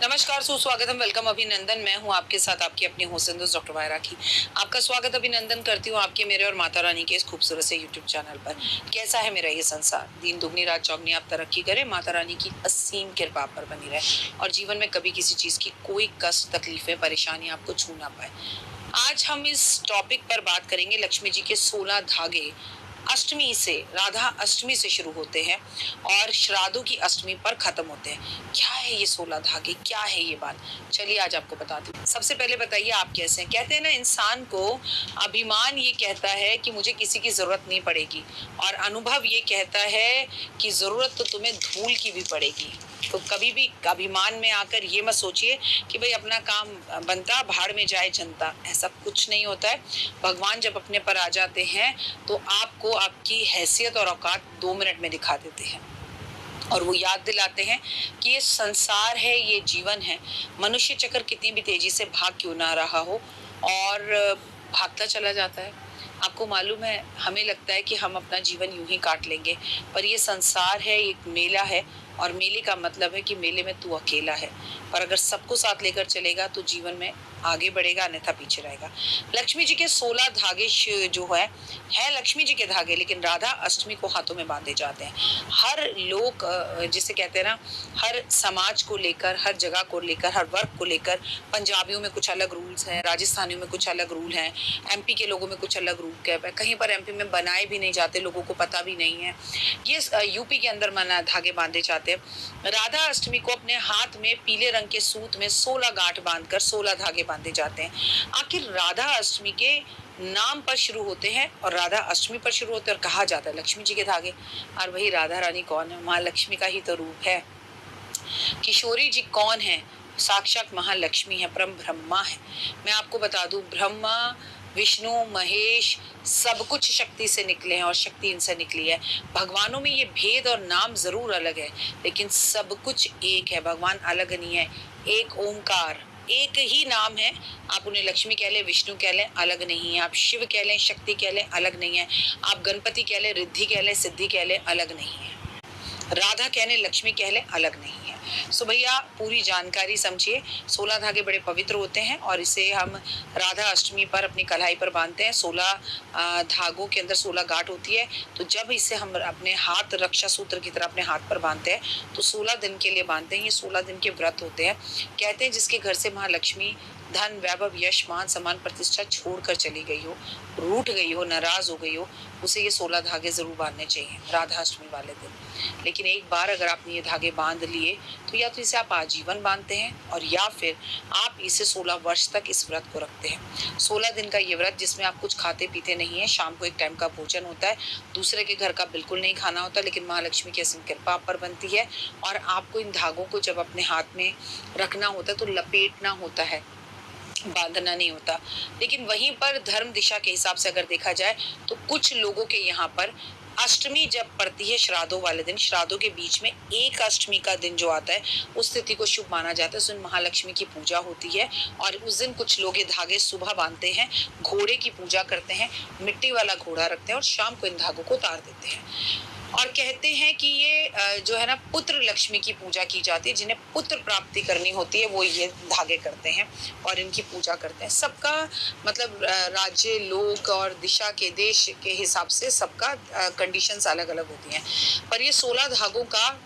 नमस्कार, सुस्वागतम, वेलकम, अभिनंदन। मैं हूं आपके साथ आपकी अपनी होस्ट दोस्त डॉक्टर वायरा की। आपका स्वागत अभिनंदन करती हूं आपके, मेरे और माता रानी के इस खूबसूरत से यूट्यूब चैनल पर। कैसा है मेरा ये संसार? दिन दुगनी रात चौगनी आप तरक्की करें, माता रानी की असीम कृपा पर बनी रहे और जीवन में कभी किसी चीज की कोई कष्ट, तकलीफें, परेशानी आपको छू ना पाए। आज हम इस टॉपिक पर बात करेंगे। लक्ष्मी जी के 16 धागे अष्टमी से, राधा अष्टमी से शुरू होते हैं और श्राद्धों की अष्टमी पर खत्म होते हैं। क्या है ये 16 धागे, क्या है ये बात? चलिए आज आपको बताती हूँ। सबसे पहले बताइए आप कैसे हैं? कहते हैं ना, इंसान को अभिमान ये कहता है कि मुझे किसी की जरूरत नहीं पड़ेगी, और अनुभव ये कहता है कि जरूरत तो तुम्हें धूल की भी पड़ेगी। तो कभी भी अभिमान में आकर ये मत सोचिए कि भाई अपना काम बनता, भाड़ में जाए जनता। ऐसा कुछ नहीं होता है। भगवान जब अपने पर आ जाते हैं तो आपको आपकी हैसियत और औकात 2 मिनट में दिखा देते हैं और वो याद दिलाते हैं कि ये संसार है, ये जीवन है। मनुष्य चक्र कितनी भी तेजी से भाग क्यों ना रहा हो, और भागता चला जाता है। आपको मालूम है, हमें लगता है कि हम अपना जीवन यूं ही काट लेंगे, पर ये संसार है, एक मेला है, और मेले का मतलब है कि मेले में तू अकेला है। पर अगर सबको साथ लेकर चलेगा तो जीवन में आगे बढ़ेगा, अन्यथा पीछे रहेगा। लक्ष्मी जी के 16 धागे जो है लक्ष्मी जी के धागे, लेकिन राधा अष्टमी को हाथों में बांधे जाते हैं। हर लोग, जिसे कहते हैं ना, हर समाज को लेकर, हर जगह को लेकर, हर वर्ग को लेकर, पंजाबियों में कुछ अलग रूल्स हैं, राजस्थानियों में कुछ अलग रूल हैं, एमपी के लोगों में कुछ अलग रूल है। कहीं पर एमपी में बनाए भी नहीं जाते, लोगों को पता भी नहीं है। ये यूपी के अंदर धागे बांधे जाते हैं। राधा अष्टमी को अपने हाथ में पीले रंग के सूत में 16 गांठ बांधकर 16 धागे बांधे जाते हैं। आखिर राधा अष्टमी के नाम पर शुरू होते हैं और राधा अष्टमी पर शुरू होते हैं, और कहा जाता है लक्ष्मी जी के धागे। और वही राधा रानी कौन है? महालक्ष्मी का ही तो रूप है। किशोरी जी कौन है? साक्षात महालक्ष्मी है, परम ब्रह्मा है। मैं आपको बता दूं, ब्रह्मा, विष्णु, महेश सब कुछ शक्ति से निकले हैं और शक्ति इनसे निकली है। भगवानों में ये भेद और नाम जरूर अलग है, लेकिन सब कुछ एक है। भगवान अलग नहीं है। एक ओंकार, एक ही नाम है। आप उन्हें लक्ष्मी कह लें, विष्णु कह लें, अलग नहीं है। आप शिव कह लें, शक्ति कह लें, अलग नहीं है। आप गणपति कह लें, रिद्धि कह लें, सिद्धि कह लें, अलग नहीं है। राधा कहने, लक्ष्मी कह ले, अलग नहीं है। सो भैया पूरी जानकारी समझिए। 16 धागे बड़े पवित्र होते हैं और इसे हम राधा अष्टमी पर अपनी कलाई पर बांधते हैं। 16 धागों के अंदर 16 गांठ होती है। तो जब इसे हम अपने हाथ, रक्षा सूत्र की तरह अपने हाथ पर बांधते हैं, तो 16 दिन के लिए बांधते हैं। ये 16 दिन के व्रत होते हैं। कहते हैं जिसके घर से महालक्ष्मी धन, वैभव, यश, मान, सम्मान, प्रतिष्ठा छोड़कर चली गई हो, रूठ गई हो, नाराज हो गई हो, उसे ये 16 धागे जरूर बांधने चाहिए राधाष्टमी वाले दिन। लेकिन एक बार अगर आपने ये धागे बांध लिए तो या तो इसे आप आजीवन बांधते हैं, और या फिर आप इसे 16 वर्ष तक इस व्रत को रखते हैं। 16 दिन का ये व्रत, जिसमें आप कुछ खाते पीते नहीं है, शाम को एक टाइम का भोजन होता है, दूसरे के घर का बिल्कुल नहीं खाना होता, लेकिन महालक्ष्मी की असीम कृपा आप पर बनती है। और आपको इन धागों को जब अपने हाथ में रखना होता है तो लपेटना होता है, बांधना नहीं होता। लेकिन वहीं पर धर्म दिशा के हिसाब से अगर देखा जाए तो कुछ लोगों के यहाँ पर अष्टमी जब पड़ती है, श्राद्धों वाले दिन, श्राद्धों के बीच में एक अष्टमी का दिन जो आता है, उस तिथि को शुभ माना जाता है। उस दिन महालक्ष्मी की पूजा होती है और उस दिन कुछ लोग ये धागे सुबह बांधते हैं, घोड़े की पूजा करते हैं, मिट्टी वाला घोड़ा रखते हैं और शाम को इन धागों को उतार देते हैं। और कहते हैं कि ये जो है ना, पुत्र लक्ष्मी की पूजा की जाती है। जिन्हें पुत्र प्राप्ति करनी होती है वो ये धागे करते हैं और इनकी पूजा करते हैं। सबका मतलब राज्य, लोक और दिशा के, देश के हिसाब से सबका कंडीशंस अलग अलग होती हैं। पर ये 16 धागों का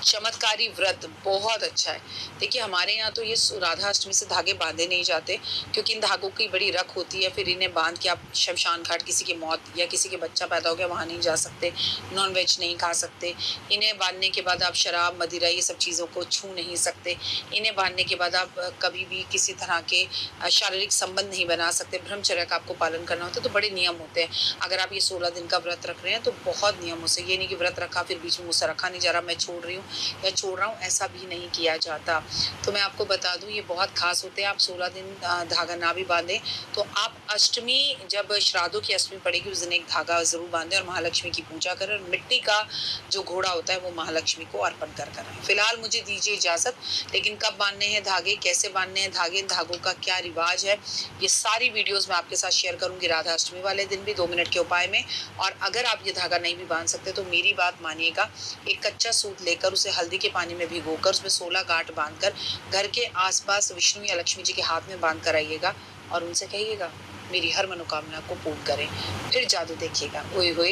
चमत्कारी व्रत बहुत अच्छा है। देखिए हमारे यहाँ तो ये राधा अष्टमी से धागे बांधे नहीं जाते, क्योंकि इन धागों की बड़ी रख होती है। फिर इन्हें बांध के आप शमशान घाट, किसी की मौत या किसी के बच्चा पैदा हो गया, वहाँ नहीं जा सकते, नॉन वेज नहीं खा सकते। इन्हें बांधने के बाद आप शराब, मदिरा, ये सब चीज़ों को छू नहीं सकते। इन्हें बांधने के बाद आप कभी भी किसी तरह के शारीरिक संबंध नहीं बना सकते। ब्रह्मचर्य का आपको पालन करना होता है। तो बड़े नियम होते हैं। अगर आप ये 16 दिन का व्रत रख रहे हैं तो बहुत नियमों से, ये नहीं कि व्रत रखा फिर बीच में मुझसे रखा नहीं जा रहा, मैं छोड़ रही हूँ या छोड़ रहा हूँ, ऐसा भी नहीं किया जाता। तो मैं आपको बता दूं, ये बहुत खास होते हैं। आप 16 दिन धागा ना भी बांधे तो आप अष्टमी, जब श्राद्धों की अष्टमी पड़ेगी, उस दिन एक धागा जरूर बांधे और महालक्ष्मी की पूजा करें। और मिट्टी का जो घोड़ा होता है वो महालक्ष्मी को अर्पण कर करें। फिलहाल मुझे दीजिए इजाजत, लेकिन कब बांधने हैं धागे, कैसे बांधने हैं धागे, धागों का क्या रिवाज है, ये सारी वीडियोज मैं आपके साथ शेयर करूंगी राधा अष्टमी वाले दिन भी, 2 मिनट के उपाय में। और अगर आप ये धागा नहीं भी बांध सकते तो मेरी बात मानिएगा, एक कच्चा सूत लेकर उसे हल्दी के पानी में भिगोकर उसमें 16 गांठ बांधकर घर के आसपास विष्णु या लक्ष्मी जी के हाथ में बांध कर आइएगा और उनसे कहिएगा मेरी हर मनोकामना को पूर्ण करें। फिर जादू देखिएगा। ओए होए